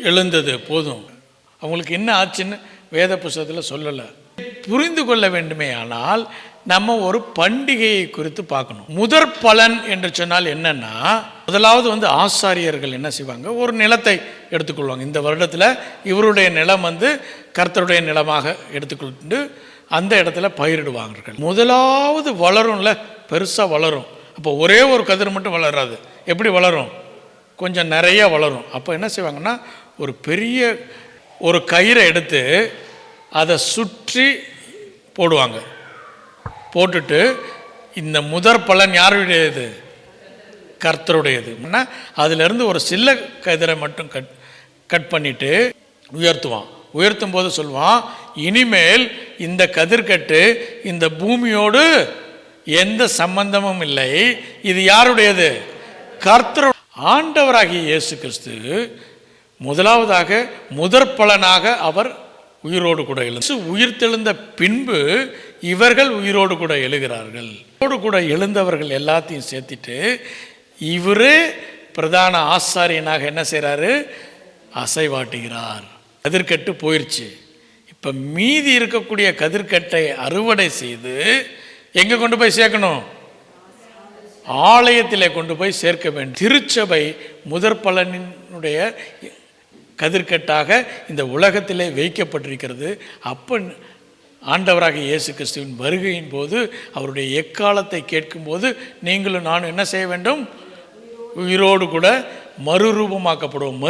எழுந்தது போதும். அவங்களுக்கு என்ன ஆச்சுன்னு வேத புஸ்தகத்தில் சொல்லலை. புரிந்து கொள்ள வேண்டுமே ஆனால் நம்ம ஒரு பண்டிகையை குறித்து பார்க்கணும். முதற் பலன் என்று சொன்னால் என்னன்னா, முதலாவது ஆசாரியர்கள் என்ன செய்வாங்க, ஒரு நிலத்தை எடுத்துக்கொள்வாங்க. இந்த வருடத்தில் இவருடைய நிலம் கர்த்தருடைய நிலமாக எடுத்துக்கொண்டு அந்த இடத்துல பயிரிடுவார்கள். முதலாவது வளரும்ல, பெருசாக வளரும். அப்போ ஒரே ஒரு கதிர் மட்டும் வளராது. எப்படி வளரும்? கொஞ்சம் நிறைய வளரும். அப்போ என்ன செய்வாங்கன்னா, ஒரு பெரிய ஒரு கயிறை எடுத்து அதை சுற்றி போடுவாங்க. போட்டுட்டு இந்த முதற் பலன் யாருடையது? கர்த்தருடையது. அதிலிருந்து ஒரு சில்ல கதிரை மட்டும் கட் பண்ணிட்டு உயர்த்துவான். உயர்த்தும் போது சொல்லுவான், இனிமேல் இந்த கதிர்கட்டு இந்த பூமியோடு எந்த சம்பந்தமும் இல்லை, இது யாருடையது? கர்த்தர். ஆண்டவராகிய இயேசு கிறிஸ்து முதலாவதாக முதற் பலனாக அவர் உயிரோடு கூட உயிர்த்தெழுந்த பின்பு இவர்கள் உயிரோடு கூட எழுகிறார்கள். உயிரோடு கூட எழுந்தவர்கள் எல்லாத்தையும் சேர்த்துட்டு இவரு பிரதான ஆசாரியனாக என்ன செய்கிறாரு? அசைவாட்டுகிறார். கதிர்கட்டு போயிடுச்சு. இப்போ மீதி இருக்கக்கூடிய கதிர்கட்டை அறுவடை செய்து எங்கே கொண்டு போய் சேர்க்கணும்? ஆலயத்தில் கொண்டு போய் சேர்க்க வேண்டும். திருச்சபை முதற் பலனினுடைய கதிர்கட்டாக இந்த உலகத்திலே வைக்கப்பட்டிருக்கிறது. அப்போ ஆண்டவராக இயேசு கிறிஸ்துவின் வருகையின் போது அவருடைய எக்காலத்தை கேட்கும்போது நீங்களும் நானும் என்ன செய்ய வேண்டும்? உயிரோடு கூட மறுரூபமாக்கப்படுவோம்.